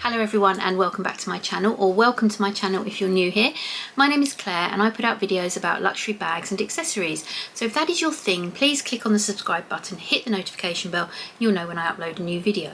Hello everyone and welcome back to my channel, or welcome to my channel if you're new here. My name is Claire and I put out videos about luxury bags and accessories. So if that is your thing, please click on the subscribe button, hit the notification bell, you'll know when I upload a new video.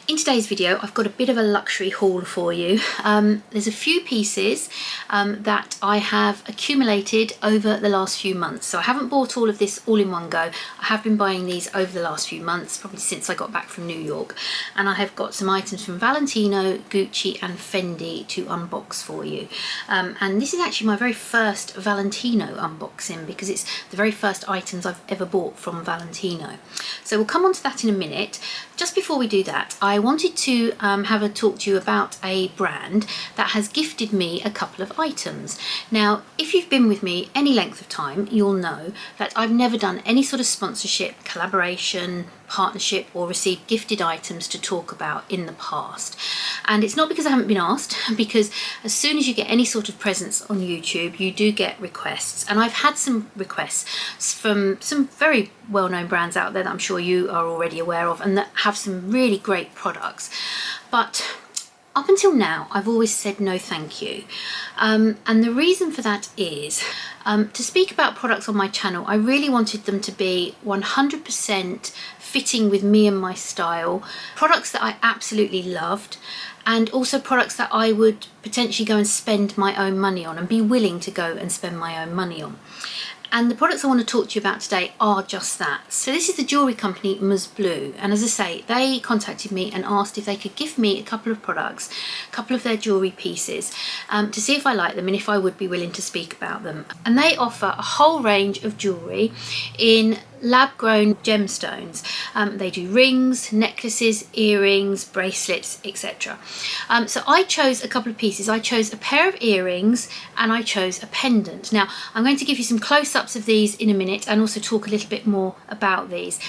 In today's video, I've got a bit of a luxury haul for you. There's a few pieces that I have accumulated over the last few months. So I haven't bought all of this all in one go. I have been buying these over the last few months, probably since I got back from New York. And I have got some items from Valentino, Gucci and Fendi to unbox for you. And this is actually my very first Valentino unboxing because it's the very first items I've ever bought from Valentino. So we'll come on to that in a minute. Just before we do that, I wanted to have a talk to you about a brand that has gifted me a couple of items. Now, if you've been with me any length of time, you'll know that I've never done any sort of sponsorship, collaboration, partnership or received gifted items to talk about in the past. And it's not because I haven't been asked, because as soon as you get any sort of presence on YouTube, you do get requests. And I've had some requests from some very well-known brands out there that I'm sure you are already aware of and that have some really great products. But up until now, I've always said no thank you. And the reason for that is, to speak about products on my channel, I really wanted them to be 100% fitting with me and my style, products that I absolutely loved, and also products that I would potentially go and spend my own money on and be willing to go and spend my own money on. And the products I want to talk to you about today are just that. So this is the jewellery company MSBLUE, and as I say, they contacted me and asked if they could give me a couple of products, a couple of their jewellery pieces, to see if I like them and if I would be willing to speak about them. And they offer a whole range of jewellery in lab-grown gemstones. They do rings, necklaces, earrings, bracelets, etc. So I chose a couple of pieces. I chose a pair of earrings and I chose a pendant. Now I'm going to give you some close-ups of these in a minute and also talk a little bit more about these.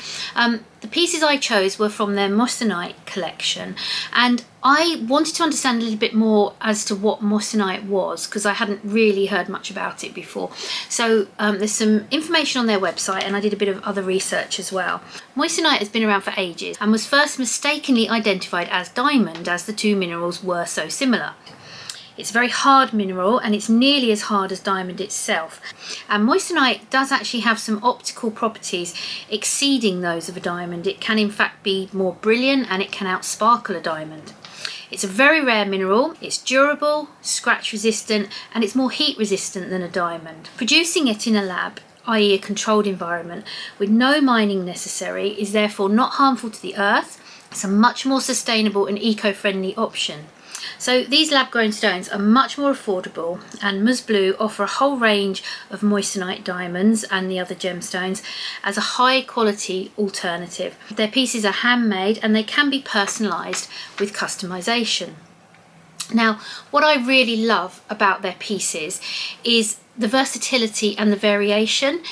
The pieces I chose were from their Moissanite collection, and I wanted to understand a little bit more as to what Moissanite was because I hadn't really heard much about it before. So there's some information on their website and I did a bit of other research as well. Moissanite has been around for ages and was first mistakenly identified as diamond as the two minerals were so similar. It's a very hard mineral and it's nearly as hard as diamond itself. And Moissanite does actually have some optical properties exceeding those of a diamond. It can in fact be more brilliant and it can outsparkle a diamond. It's a very rare mineral, it's durable, scratch resistant and it's more heat resistant than a diamond. Producing it in a lab, i.e. a controlled environment with no mining necessary, is therefore not harmful to the earth. It's a much more sustainable and eco-friendly option. So these lab-grown stones are much more affordable, and MSBLUE offer a whole range of Moissanite diamonds and the other gemstones as a high-quality alternative. Their pieces are handmade and they can be personalised with customisation. Now, what I really love about their pieces is the versatility and the variation.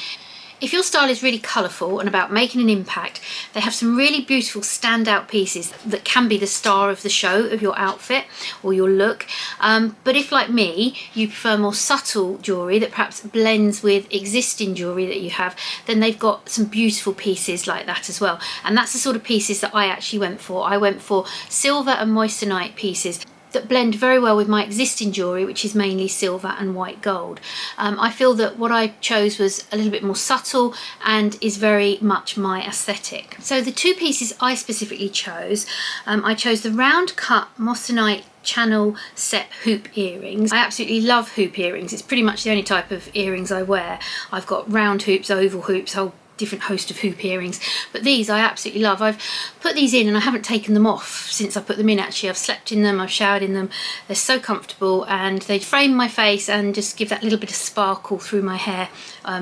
If your style is really colourful and about making an impact, they have some really beautiful standout pieces that can be the star of the show of your outfit or your look. But if, like me, you prefer more subtle jewellery that perhaps blends with existing jewellery that you have, then they've got some beautiful pieces like that as well. And that's the sort of pieces that I actually went for. I went for silver and Moissanite pieces that blend very well with my existing jewellery, which is mainly silver and white gold. I feel that what I chose was a little bit more subtle and is very much my aesthetic. So the two pieces I specifically chose, I chose the round cut Moissanite channel set hoop earrings. I absolutely love hoop earrings. It's pretty much the only type of earrings I wear. I've got round hoops, oval hoops, whole different host of hoop earrings, but these I absolutely love. I've put these in and I haven't taken them off since I put them in. Actually, I've slept in them, I've showered in them. They're so comfortable and they frame my face and just give that little bit of sparkle through my hair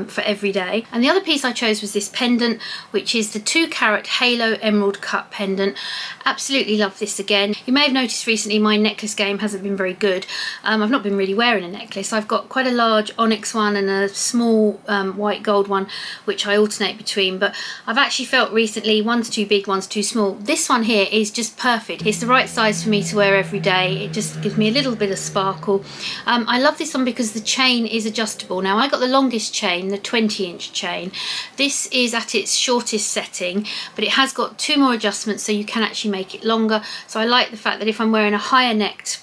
for every day. And the other piece I chose was this pendant, which is the 2-carat halo emerald cut pendant. Absolutely love this again. You may have noticed recently my necklace game hasn't been very good. I've not been really wearing a necklace. I've got quite a large onyx one and a small white gold one, which I alternate alternate between, but I've actually felt recently one's too big, one's too small. This one here is just perfect. It's the right size for me to wear every day. It just gives me a little bit of sparkle. I love this one because the chain is adjustable. Now I got the longest chain, the 20-inch chain. This is at its shortest setting, but it has got 2 more adjustments, so you can actually make it longer. So I like the fact that if I'm wearing a higher necked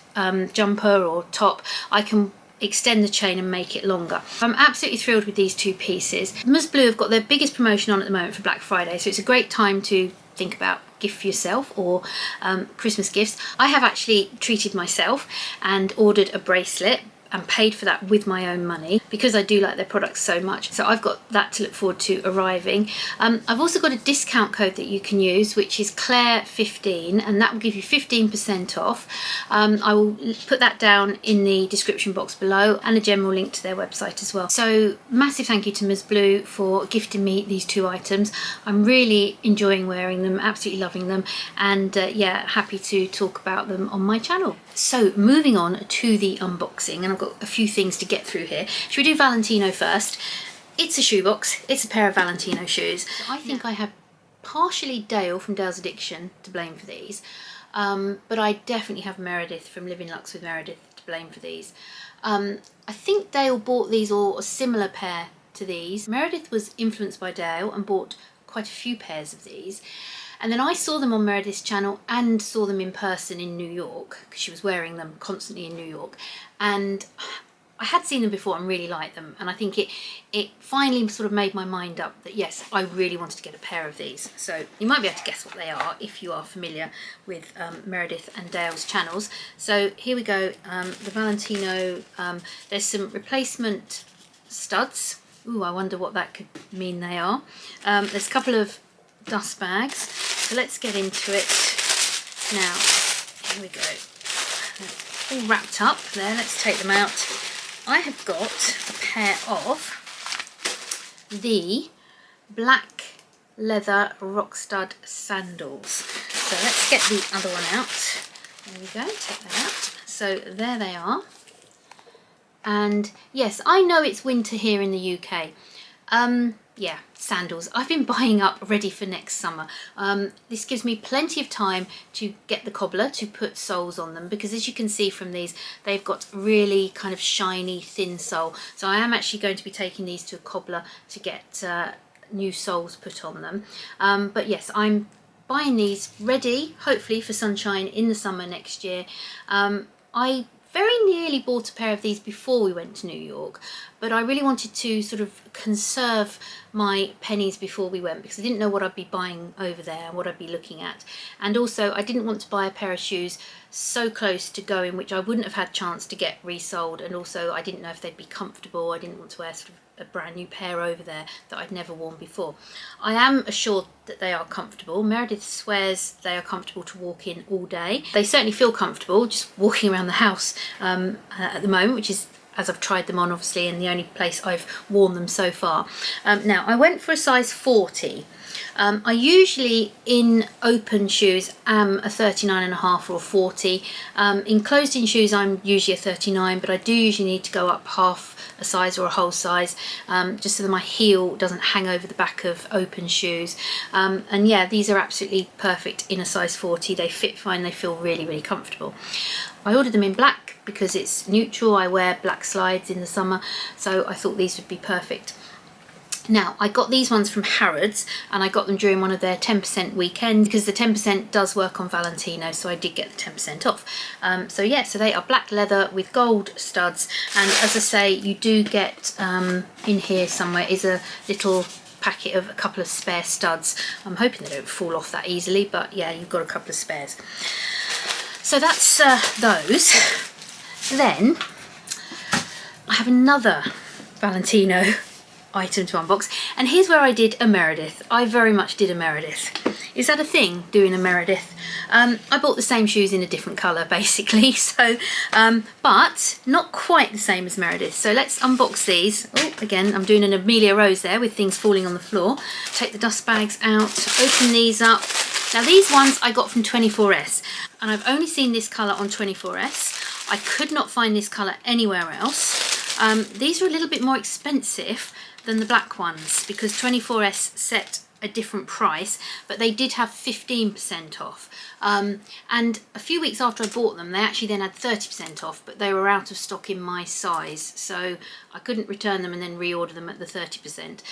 jumper or top, I can extend the chain and make it longer. I'm absolutely thrilled with these 2 pieces. MSBLUE have got their biggest promotion on at the moment for Black Friday, so it's a great time to think about gift for yourself or Christmas gifts. I have actually treated myself and ordered a bracelet and paid for that with my own money because I do like their products so much. So I've got that to look forward to arriving. I've also got a discount code that you can use, which is Claire15, and that will give you 15% off. I will put that down in the description box below and a general link to their website as well. So massive thank you to MSBLUE for gifting me these 2 items. I'm really enjoying wearing them, absolutely loving them, and yeah, happy to talk about them on my channel. So moving on to the unboxing, and I've got a few things to get through here. Should we do Valentino first? It's a shoebox. It's a pair of Valentino shoes. I think I have partially Dale from Dale's Addiction to blame for these, but I definitely have Meredith from Living Luxe with Meredith to blame for these. I think Dale bought these, or a similar pair to these. Meredith was influenced by Dale and bought quite a few pairs of these. And then I saw them on Meredith's channel and saw them in person in New York, because she was wearing them constantly in New York. And I had seen them before and really liked them. And I think it finally sort of made my mind up that yes, I really wanted to get a pair of these. So you might be able to guess what they are if you are familiar with Meredith and Dale's channels. So here we go, the Valentino, there's some replacement studs. Ooh, I wonder what that could mean they are. There's a couple of dust bags, so let's get into it now. Here we go, all wrapped up there. Let's take them out. I have got a pair of the black leather rock stud sandals, so let's get the other one out. There we go, take that out. So there they are, and yes, I know it's winter here in the UK. Yeah, sandals. I've been buying up ready for next summer. This gives me plenty of time to get the cobbler to put soles on them, because as you can see from these, they've got really kind of shiny, thin sole. So I am actually going to be taking these to a cobbler to get new soles put on them. But yes, I'm buying these ready, hopefully for sunshine in the summer next year. I very nearly bought a pair of these before we went to New York, but I really wanted to sort of conserve my pennies before we went, because I didn't know what I'd be buying over there and what I'd be looking at. And also I didn't want to buy a pair of shoes so close to going, which I wouldn't have had chance to get resold, and also I didn't know if they'd be comfortable. I didn't want to wear sort of a brand new pair over there that I'd never worn before. I am assured that they are comfortable. Meredith swears they are comfortable to walk in all day. They certainly feel comfortable just walking around the house at the moment, which is, as I've tried them on obviously, and the only place I've worn them so far. Now I went for a size 40. I usually in open shoes am a 39.5 or a 40. In closed in shoes I'm usually a 39, but I do usually need to go up half a size or a whole size, just so that my heel doesn't hang over the back of open shoes. And yeah, these are absolutely perfect in a size 40. They fit fine, they feel really, really comfortable. I ordered them in black because it's neutral. I wear black slides in the summer, so I thought these would be perfect. Now, I got these ones from Harrods, and I got them during one of their 10% weekend, because the 10% does work on Valentino, so I did get the 10% off. So yeah, so they are black leather with gold studs, and as I say, you do get in here somewhere is a little packet of a couple of spare studs. I'm hoping they don't fall off that easily, but yeah, you've got a couple of spares. So that's those. Then I have another Valentino item to unbox, and here's where I did a Meredith. I very much did a Meredith. Is that a thing, doing a Meredith? I bought the same shoes in a different colour basically, so but not quite the same as Meredith. So let's unbox these. Oh, again, I'm doing an Amelia Rose there with things falling on the floor. Take the dust bags out, open these up. Now these ones I got from 24S, and I've only seen this colour on 24S. I could not find this colour anywhere else. These are a little bit more expensive, than the black ones because 24S set a different price, but they did have 15% off. And a few weeks after I bought them, they actually then had 30% off, but they were out of stock in my size, so I couldn't return them and then reorder them at the 30%.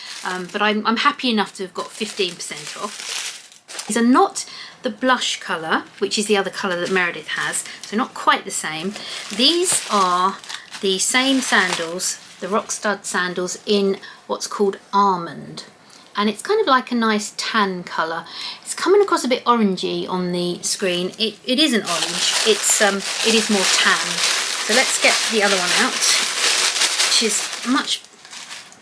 But I'm happy enough to have got 15% off. These are not the blush colour, which is the other colour that Meredith has, so not quite the same. These are the same sandals, the rock stud sandals, in what's called almond. And it's kind of like a nice tan colour. It's coming across a bit orangey on the screen. It isn't orange, it is more tan. So let's get the other one out, which is much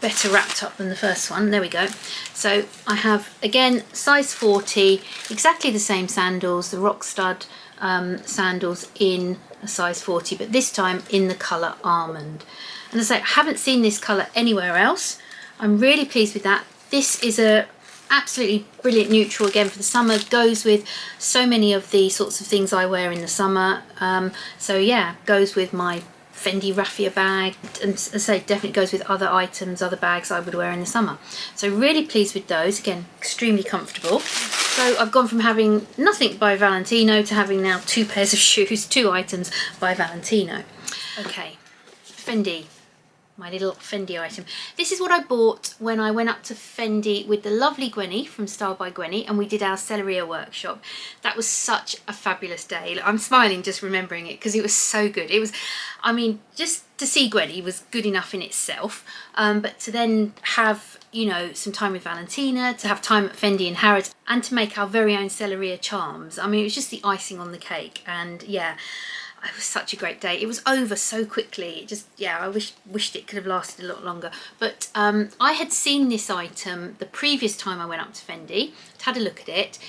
better wrapped up than the first one. There we go. So I have, again, size 40, exactly the same sandals, the rock stud sandals in a size 40, but this time in the colour almond. And as I say, I haven't seen this colour anywhere else. I'm really pleased with that. This is a absolutely brilliant neutral, again, for the summer. Goes with so many of the sorts of things I wear in the summer. So yeah, goes with my Fendi raffia bag, and as I say, definitely goes with other items, other bags I would wear in the summer. So really pleased with those. Again, extremely comfortable. So I've gone from having nothing by Valentino to having now 2 pairs of shoes, 2 items by Valentino. Okay, Fendi. My little Fendi item. This is what I bought when I went up to Fendi with the lovely Gwenny from Style by Gwenny, and we did our Celleria workshop. That was such a fabulous day. I'm smiling just remembering it because it was so good. It was, I mean, just to see Gwenny was good enough in itself, but to then have, you know, some time with Valentina, to have time at Fendi and Harrods, and to make our very own Celleria charms. I mean, it was just the icing on the cake, and yeah, it was such a great day. It was over so quickly. It just, yeah, I wished it could have lasted a lot longer. But I had seen this item the previous time I went up to Fendi, had a look at it.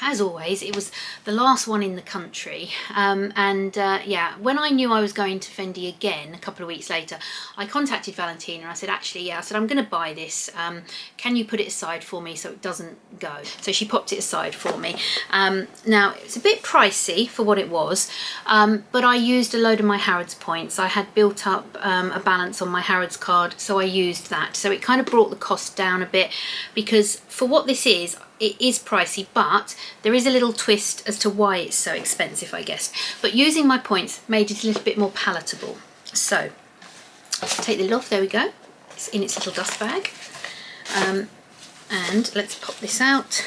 As always, it was the last one in the country. Yeah, when I knew I was going to Fendi again a couple of weeks later, I contacted Valentina. I said, actually, yeah, I said, I'm going to buy this. Can you put it aside for me so it doesn't go? So she popped it aside for me. Now, it's a bit pricey for what it was, but I used a load of my Harrods points. I had built up a balance on my Harrods card, so I used that. So it kind of brought the cost down a bit, because for what this is, it is pricey, but there is a little twist as to why it's so expensive, I guess. But using my points made it a little bit more palatable. So, take the lid off, there we go. It's in its little dust bag. And let's pop this out.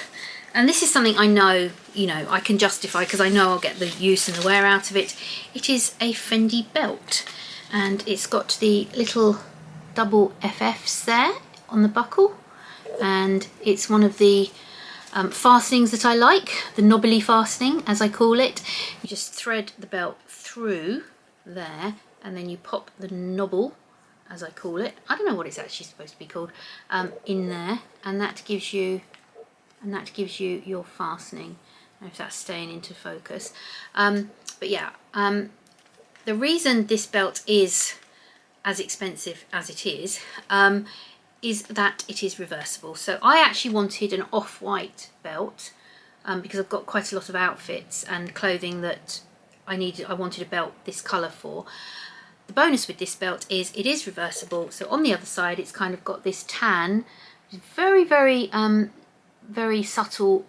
And this is something I know, you know, I can justify because I know I'll get the use and the wear out of it. It is a Fendi belt, and it's got the little double FFs there on the buckle, and it's one of the fastenings that I like, the knobbly fastening as I call it. You just thread the belt through there, and then you pop the knobble, as I call it, I don't know what it's actually supposed to be called, in there, and that gives you your fastening. I don't know if that's staying into focus, but yeah, the reason this belt is as expensive as it is that it is reversible. So I actually wanted an off-white belt because I've got quite a lot of outfits and clothing that I wanted a belt this colour for. The bonus with this belt is it is reversible, so on the other side it's kind of got this tan, very, very, very subtle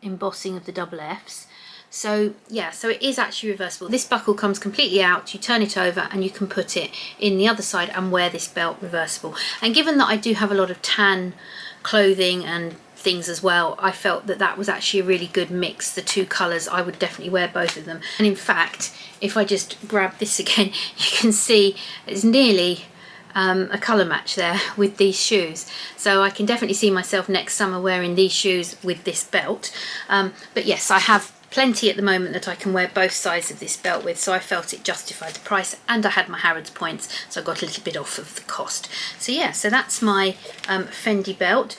embossing of the double Fs. So yeah, so it is actually reversible. This buckle comes completely out, you turn it over and you can put it in the other side and wear this belt reversible. And given that I do have a lot of tan clothing and things as well, I felt that that was actually a really good mix. The 2 colours, I would definitely wear both of them. And in fact, if I just grab this again, you can see it's nearly a colour match there with these shoes. So I can definitely see myself next summer wearing these shoes with this belt. But yes, I have plenty at the moment that I can wear both sides of this belt with, so I felt it justified the price, and I had my Harrods points, so I got a little bit off of the cost. So yeah, so that's my Fendi belt.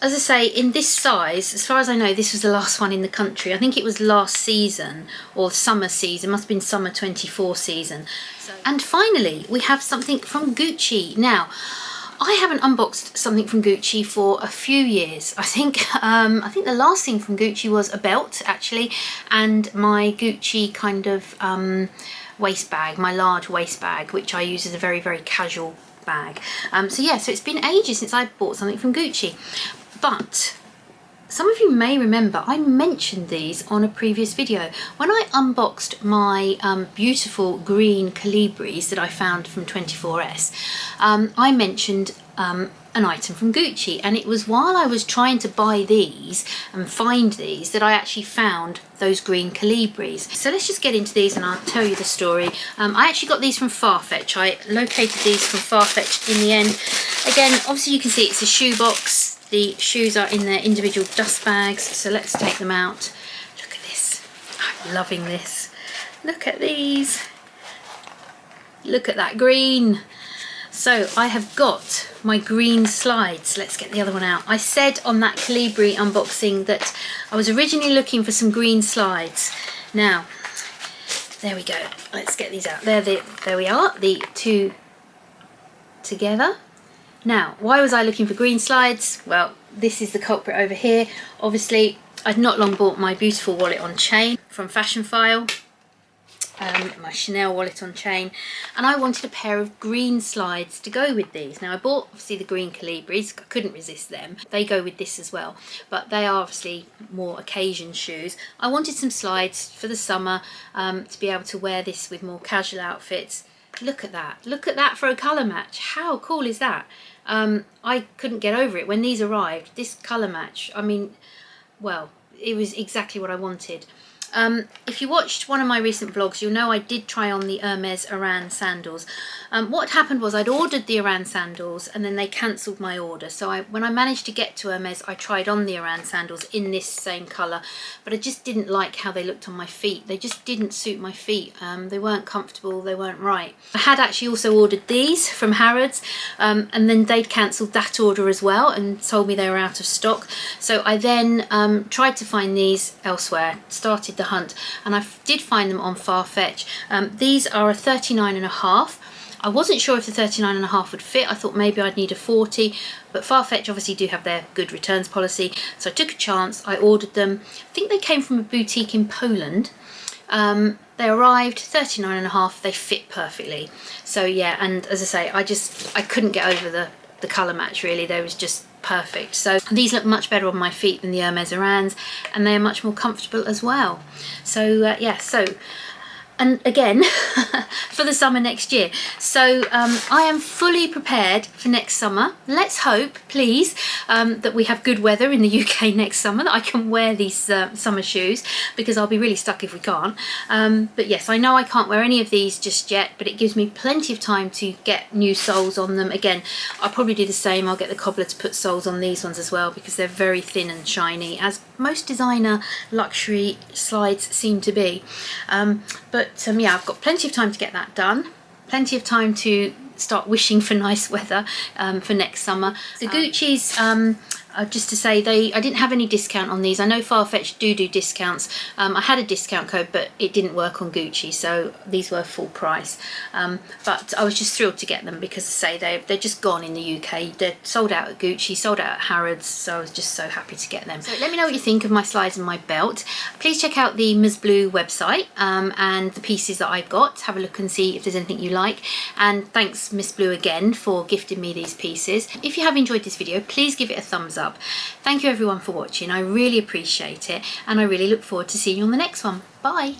As I say, in this size, as far as I know, this was the last one in the country. I think it was last season, or summer season, must have been summer 24 season. And finally, we have something from Gucci. Now, I haven't unboxed something from Gucci for a few years. I think the last thing from Gucci was a belt, actually, and my Gucci kind of waist bag, my large waist bag, which I use as a very, very casual bag. So yeah, so it's been ages since I bought something from Gucci, but some of you may remember I mentioned these on a previous video. When I unboxed my beautiful green Calibris that I found from 24S, I mentioned an item from Gucci, and it was while I was trying to buy these and find these that I actually found those green Calibris. So let's just get into these and I'll tell you the story. I actually got these from Farfetch. I located these from Farfetch in the end. Again, obviously you can see it's a shoe box. The shoes are in their individual dust bags, so let's take them out. Look at this. I'm loving this. Look at these. Look at that green. So I have got my green slides. Let's get the other one out. I said on that Calibri unboxing that I was originally looking for some green slides. Now, there we go. Let's get these out. There we are, the two together. Now, why was I looking for green slides? Well, this is the culprit over here. Obviously, I'd not long bought my beautiful wallet on chain from Fashion File. My Chanel wallet on chain, and I wanted a pair of green slides to go with these. Now I bought obviously the green Calibris, I couldn't resist them. They go with this as well, but they are obviously more occasion shoes. I wanted some slides for the summer to be able to wear this with more casual outfits. Look at that for a colour match. How cool is that? I couldn't get over it when these arrived. This colour match, I mean, well, it was exactly what I wanted. If you watched one of my recent vlogs, you'll know I did try on the Hermes Oran sandals. What happened was I'd ordered the Oran sandals and then they cancelled my order. So when I managed to get to Hermes, I tried on the Oran sandals in this same colour, but I just didn't like how they looked on my feet. They just didn't suit my feet. They weren't comfortable, they weren't right. I had actually also ordered these from Harrods, and then they'd cancelled that order as well and told me they were out of stock. So I then tried to find these elsewhere, started the hunt, and I did find them on Farfetch. These are a 39.5. I wasn't sure if the 39.5 would fit. I thought maybe I'd need a 40, but Farfetch obviously do have their good returns policy, so I took a chance. I ordered them. I think they came from a boutique in Poland. They arrived 39.5. They fit perfectly. So yeah, and as I say, I couldn't get over the colour match really. They was just perfect. So these look much better on my feet than the Hermes Orans, and they're much more comfortable as well. So yeah, so and again for the summer next year. So I am fully prepared for next summer. Let's hope, please, that we have good weather in the UK next summer, that I can wear these summer shoes, because I'll be really stuck if we can't. But yes, I know I can't wear any of these just yet, but it gives me plenty of time to get new soles on them. Again, I'll probably do the same. I'll get the cobbler to put soles on these ones as well, because they're very thin and shiny, as most designer luxury slides seem to be. But yeah, I've got plenty of time to get that done, plenty of time to start wishing for nice weather for next summer. The Gucci's, just to say, I didn't have any discount on these. I know Farfetch do discounts. I had a discount code, but it didn't work on Gucci, so these were full price. But I was just thrilled to get them, because I say they're just gone in the UK. They're sold out at Gucci, sold out at Harrods, so I was just so happy to get them. So let me know what you think of my slides and my belt. Please check out the MSBLUE website and the pieces that I've got. Have a look and see if there's anything you like. And thanks MSBLUE again for gifting me these pieces. If you have enjoyed this video, please give it a thumbs up. Thank you everyone for watching. I really appreciate it, and I really look forward to seeing you on the next one. Bye.